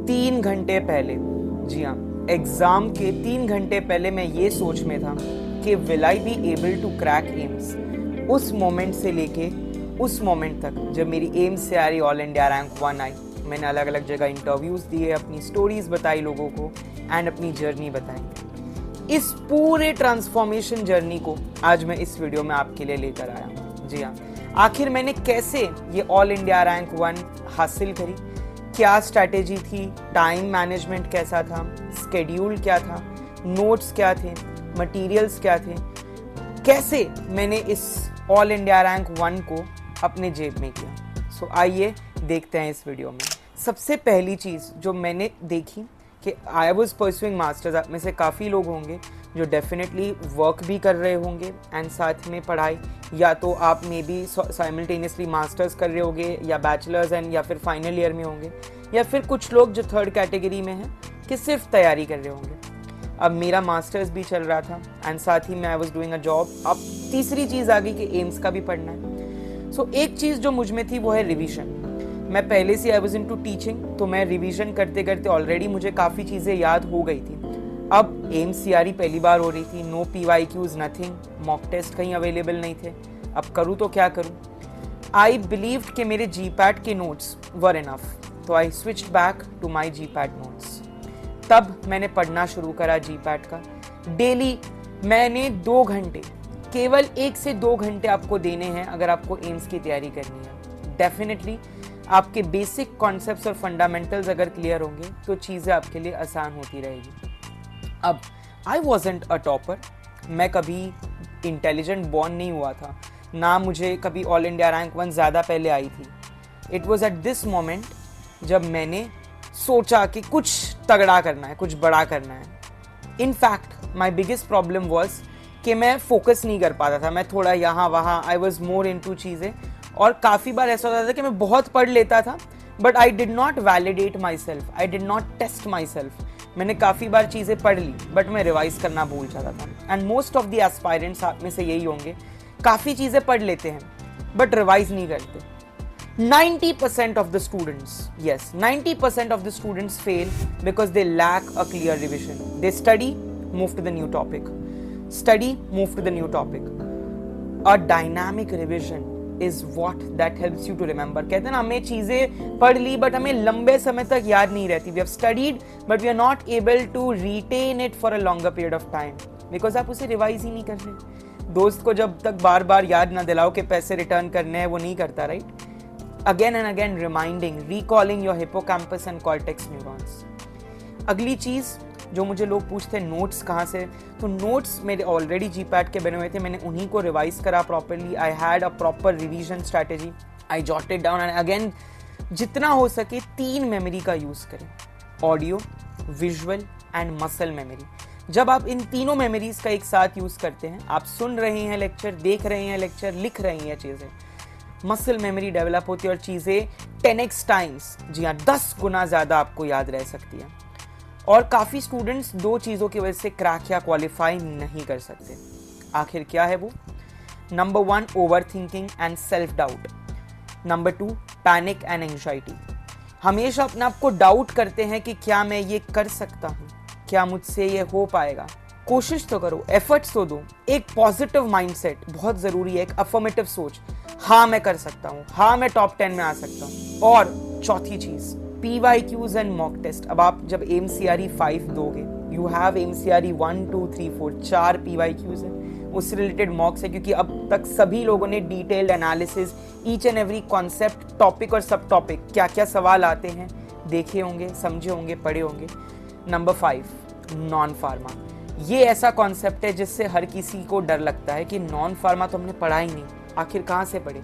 3 घंटे पहले, जी हाँ, एग्जाम के 3 घंटे पहले मैं ये सोच में था कि will I be able to crack AIIMS. उस मोमेंट से लेके उस मोमेंट तक जब मेरी एम्स से आ रही ऑल इंडिया रैंक 1 आई, मैंने अलग अलग जगह इंटरव्यूज़ दिए, अपनी स्टोरीज बताई लोगों को एंड अपनी जर्नी बताई। इस पूरे ट्रांसफॉर्मेशन जर्नी को आज मैं इस वीडियो में आपके लिए लेकर आया हूँ। जी हाँ, आखिर मैंने कैसे ये ऑल इंडिया रैंक 1 हासिल करी, क्या स्ट्रैटेजी थी, टाइम मैनेजमेंट कैसा था, स्केड्यूल क्या था, नोट्स क्या थे, मटेरियल्स क्या थे, कैसे मैंने इस ऑल इंडिया रैंक 1 को अपने जेब में किया। सो आइए देखते हैं इस वीडियो में। सबसे पहली चीज़ जो मैंने देखी कि आई वॉज परस्यूइंग मास्टर्स। आप में से काफ़ी लोग होंगे जो डेफिनेटली वर्क भी कर रहे होंगे एंड साथ में पढ़ाई, या तो आप मे बी साइमल्टेनियसली मास्टर्स कर रहे होंगे या बैचलर्स एंड या फिर फाइनल ईयर में होंगे, या फिर कुछ लोग जो थर्ड कैटेगरी में हैं कि सिर्फ तैयारी कर रहे होंगे। अब मेरा मास्टर्स भी चल रहा था एंड साथ ही मैं I was doing a job. अब तीसरी चीज़ आ गई कि एम्स का भी पढ़ना है। सो एक चीज़ जो मुझ में थी वो है रिविज़न। मैं पहले से I was into teaching, तो मैं रिवीजन करते करते ऑलरेडी मुझे काफ़ी चीज़ें याद हो गई थी। अब एम्स सीआरई पहली बार हो रही थी, no PYQs, nothing, mock test कहीं अवेलेबल नहीं थे। अब करूँ तो क्या करूँ? आई बिलीव्ड कि मेरे GPAT के नोट्स वर इनफ, तो I switched back to my GPAT notes. तब मैंने पढ़ना शुरू करा GPAT का। डेली मैंने 2 घंटे, केवल 1 से 2 घंटे आपको देने हैं अगर आपको एम्स की तैयारी करनी है। डेफिनेटली आपके बेसिक कॉन्सेप्ट्स और फंडामेंटल्स अगर क्लियर होंगे तो चीज़ें आपके लिए आसान होती रहेगी। अब आई वॉजेंट अ टॉपर, मैं कभी इंटेलिजेंट बॉर्न नहीं हुआ था, ना मुझे कभी ऑल इंडिया रैंक 1 ज़्यादा पहले आई थी। It was at this moment जब मैंने सोचा कि कुछ तगड़ा करना है, कुछ बड़ा करना है। In fact my biggest problem was कि मैं फोकस नहीं कर पाता था, मैं थोड़ा यहाँ वहाँ, I was more in to चीज़ें। और काफ़ी बार ऐसा होता था कि मैं बहुत पढ़ लेता था but I did not validate myself, I did not test myself. मैंने काफ़ी बार चीज़ें पढ़ ली बट मैं रिवाइज करना भूल जाता था। And most of the aspirants आप में से यही होंगे, काफ़ी चीज़ें पढ़ लेते हैं बट रिवाइज नहीं करते। 90% of the students, yes, 90% of the students fail because they lack a clear revision. They study, move to the new topic. Study, move to the new topic. A dynamic revision is what that helps you to remember. कहते हैं ना, हमें चीज़ें पढ़ ली but हमें लंबे समय तक याद नहीं रहती. We have studied but we are not able to retain it for a longer period of time because आप उसे रिवाइज ही नहीं कर रहे. दोस्त को जब तक बार बार याद ना दिलाओ कि पैसे रिटर्न करने हैं, वो नहीं करता, right? Again and again reminding, recalling your hippocampus and cortex neurons. अगली चीज़ जो मुझे लोग पूछते हैं, नोट्स कहाँ से? तो नोट्स मेरे ऑलरेडी GPAT के बने हुए थे, मैंने उन्हीं को रिवाइज करा properly. I had a proper revision strategy, I jotted down. And again जितना हो सके 3 मेमोरी का यूज़ करें, audio, visual and muscle memory. जब आप इन तीनों मेमोरीज का एक साथ यूज़ करते हैं, आप सुन रहे हैं लेक्चर, देख रहे हैं लेक्चर, लिख रही हैं चीज़ें, मसल मेमोरी डेवलप होती है और चीज़ें 10x टाइम्स, जी हाँ, 10 गुना ज़्यादा आपको याद रह सकती है. और काफ़ी स्टूडेंट्स 2 चीज़ों की वजह से क्रैक या क्वालिफाई नहीं कर सकते. आखिर क्या है वो? Number 1 over thinking and self doubt. Number 2 panic and anxiety. हमेशा अपने आप को डाउट करते हैं कि क्या मैं ये कर सकता हूँ, क्या मुझसे ये हो पाएगा. कोशिश तो करो, एफर्ट्स तो दो. एक पॉजिटिव माइंडसेट बहुत ज़रूरी है, एक अफर्मेटिव सोच. हाँ मैं कर सकता हूँ, हाँ मैं टॉप 10 में आ सकता हूँ. और चौथी चीज़, PYQs एंड मॉक टेस्ट. अब आप जब MCRE 5 दोगे, यू हैव MCRE 1, 2, 3, 4, 4 PYQs हैं, उससे रिलेटेड मॉक्स है, क्योंकि अब तक सभी लोगों ने detailed analysis, each and every concept, topic और सब टॉपिक, क्या क्या सवाल आते हैं, देखे होंगे, समझे होंगे, पढ़े होंगे. Number 5 non pharma. ये ऐसा कॉन्सेप्ट है जिससे हर किसी को डर लगता है कि नॉन फार्मा तो हमने पढ़ा ही नहीं, आखिर कहाँ से पढ़े.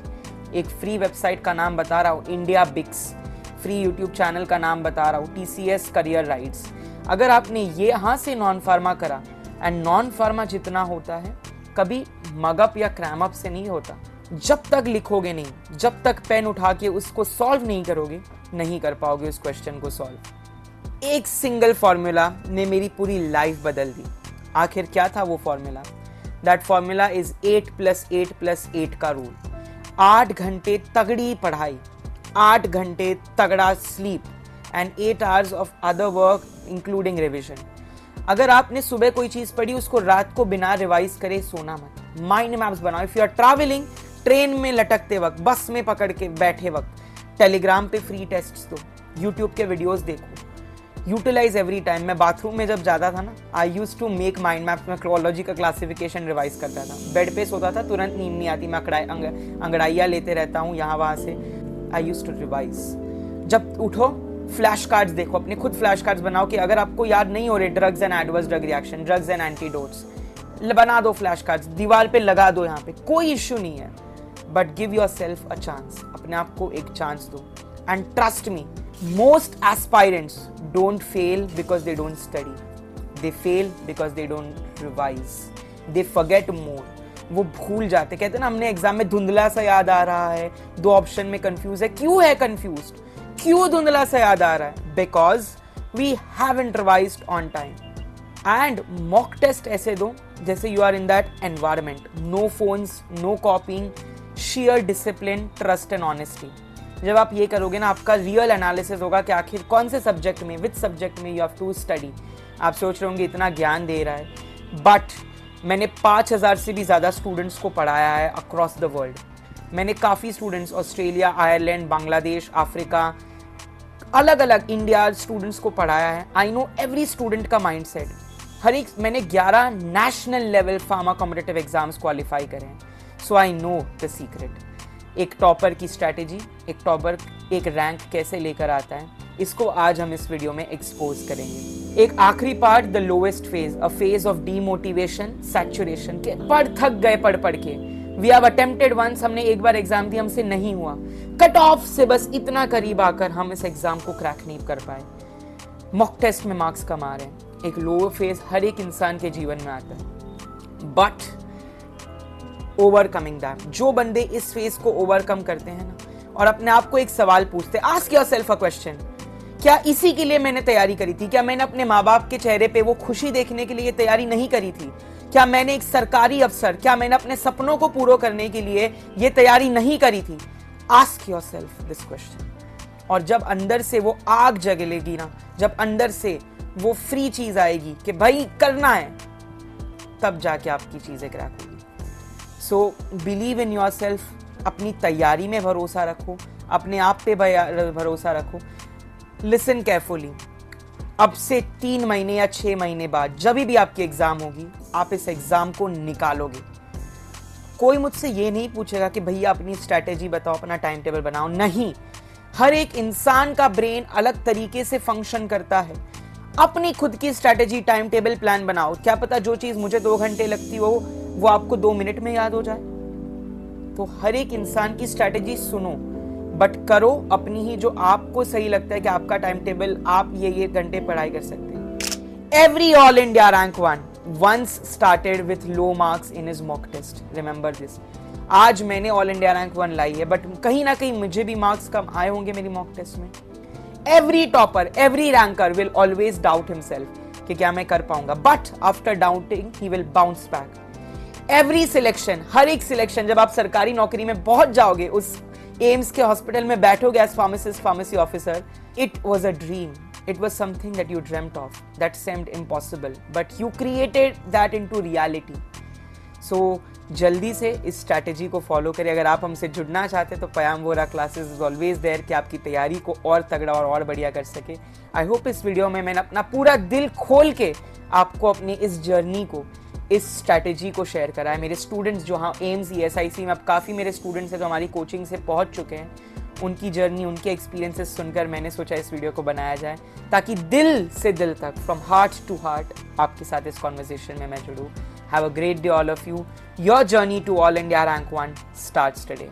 एक फ्री वेबसाइट का नाम बता रहा हूँ, इंडिया बिक्स. फ्री यूट्यूब चैनल का नाम बता रहा हूँ, TCS करियर राइट्स. अगर आपने ये यहाँ से नॉन फार्मा करा, एंड नॉन फार्मा जितना होता है कभी मगअप या क्रैमअप से नहीं होता. जब तक लिखोगे नहीं, जब तक पेन उठा के उसको सॉल्व नहीं करोगे, नहीं कर पाओगे उस क्वेश्चन को सॉल्व. एक सिंगल फॉर्मूला ने मेरी पूरी लाइफ बदल दी. आखिर क्या था वो फॉर्मूला? दैट फॉर्मूला इज 8 + 8 + 8 का रूल. 8 घंटे तगड़ी पढ़ाई, 8 घंटे तगड़ा sleep and 8 hours of other work including revision. अगर आपने सुबह कोई चीज पढ़ी उसको रात को बिना रिवाइज करे सोना मत। माइंड मैप्स बनाओ। If you are travelling, train में लटकते वक्त, बस में पकड़ के बैठे वक्त, टेलीग्राम पे फ्री टेस्ट्स दो, यूट्यूब के वीडियोस देखो, यूटिलाइज एवरी टाइम। मैं बाथरूम में जब जाता था ना, I use to make mind maps में क्रोलॉजी का क्लासिफिकेशन रिवाइज करता था। बेड पे सोता था, तुरंत नींद नहीं आती, मैं अंगड़ाइयाँ लेते रहता हूँ यहाँ वहाँ से। आई यूज टू रिवाइज। जब उठो फ्लैश कार्ड्स देखो, अपने खुद फ्लैश कार्ड्स बनाओ कि अगर आपको याद नहीं हो रहे drugs and adverse drug reaction, drugs and antidotes, बना दो फ्लैश कार्ड्स, दीवार पे लगा दो, यहाँ पे कोई इश्यू नहीं है। But give your self a chance, अपने आप को एक चांस दो। And trust me, most aspirants don't fail because they don't study, they fail because they don't revise, they forget more. वो भूल जाते, कहते ना हमने एग्जाम में धुंधला सा याद आ रहा है, 2 ऑप्शन में कंफ्यूज है। क्यों है कंफ्यूज, क्यों धुंधला सा याद आ रहा है? Because we haven't revised on time. And mock test ऐसे दो जैसे you are in that environment, no phones, no copying, share discipline, trust and honesty. जब आप ये करोगे ना, आपका रियल एनालिसिस होगा कि आखिर कौन से सब्जेक्ट में, विच सब्जेक्ट में यू हैव टू स्टडी। आप सोच रहे होंगे इतना ज्ञान दे रहा है, बट मैंने 5000 से भी ज़्यादा स्टूडेंट्स को पढ़ाया है अक्रॉस द वर्ल्ड। मैंने काफ़ी students Australia, Ireland, Bangladesh, Africa, अलग अलग इंडिया स्टूडेंट्स को पढ़ाया है। आई नो एवरी स्टूडेंट का माइंड सेट। हर एक, मैंने 11 national level pharma competitive exams qualify करे हैं। सो आई नो द सीक्रेट। एक टॉपर की स्ट्रैटेजी, एक टॉपर एक रैंक कैसे लेकर आता है, इसको आज हम इस वीडियो में एक्सपोज करेंगे। एक आखिरी part, the lowest phase, a phase of demotivation, saturation के पढ़ थक गए पढ़ के। वी हैव अटेम्प्टेड वंस, हमने एक बार एग्जाम दी, हमसे नहीं हुआ, कट ऑफ से बस इतना करीब आकर हम इस एग्जाम को क्रैक नहीं कर पाए, मॉक टेस्ट में मार्क्स कम आ रहे हैं। एक लो फेज हर एक इंसान के जीवन में आता है, बट ओवरकमिंग दैट, जो बंदे इस फेज को ओवरकम करते हैं ना और अपने आप को एक सवाल पूछते, आस्क योरसेल्फ अ क्वेश्चन, क्या इसी के लिए मैंने तैयारी करी थी? क्या मैंने अपने माँ बाप के चेहरे पे वो खुशी देखने के लिए तैयारी नहीं करी थी? क्या मैंने एक सरकारी अफसर, क्या मैंने अपने सपनों को पूरा करने के लिए ये तैयारी नहीं करी थी? Ask yourself this question. और जब अंदर से वो आग जगेगी ना, जब अंदर से वो फ्री चीज आएगी कि भाई करना है, तब जाके आपकी चीजें क्रैक होगी। So believe in your self, अपनी तैयारी में भरोसा रखो, अपने आप पे भरोसा रखो। लिसन केयरफुली, अब से 3 महीने या 6 महीने बाद जब भी आपकी एग्जाम होगी, आप इस एग्जाम को निकालोगे। कोई मुझसे ये नहीं पूछेगा कि भैया अपनी स्ट्रैटेजी बताओ, अपना टाइम टेबल बनाओ, नहीं। हर एक इंसान का ब्रेन अलग तरीके से फंक्शन करता है। अपनी खुद की स्ट्रैटेजी, टाइम टेबल, प्लान बनाओ। क्या पता जो चीज मुझे 2 घंटे लगती हो वो आपको 2 मिनट में याद हो जाए। तो हर एक इंसान की स्ट्रैटेजी सुनो, बट करो अपनी ही, जो आपको सही लगता है कि आपका टाइम टेबल, आप ये घंटे पढ़ाई कर सकते हैं। Every all India rank 1 once started with low marks in his mock test. Remember this. आज मैंने ऑल इंडिया रैंक 1 लाई है, बट कहीं ना कहीं मुझे भी मार्क्स कम आए होंगे मेरी मॉक टेस्ट में। Every topper, every ranker will always doubt himself कि क्या मैं कर पाऊंगा, but after doubting he will bounce back. Every selection, हर एक सिलेक्शन, जब आप सरकारी नौकरी में पहुंच जाओगे, उस एम्स के हॉस्पिटल में बैठोगे as pharmacist, pharmacy officer, it was a dream. It was something that you dreamt of, that seemed impossible, but you created that into reality. So जल्दी से इस स्ट्रैटेजी को फॉलो करें. अगर आप हमसे जुड़ना चाहते हैं तो Payam Vora classes is always there कि आपकी तैयारी को और तगड़ा और बढ़िया कर सके. आई होप इस वीडियो में मैंने अपना पूरा दिल खोल के आपको अपनी इस जर्नी को, इस स्ट्रैटेजी को शेयर करा है. मेरे स्टूडेंट्स जो हाँ एम्स ESIC में, अब काफ़ी मेरे स्टूडेंट्स हैं जो हमारी कोचिंग से पहुंच चुके हैं, उनकी जर्नी, उनके एक्सपीरियंसेस सुनकर मैंने सोचा इस वीडियो को बनाया जाए ताकि दिल से दिल तक, फ्रॉम हार्ट टू हार्ट, आपके साथ इस कॉन्वर्सेशन में मैं जुड़ूँ. Have a great day all of you. Your journey to all India rank 1 starts today.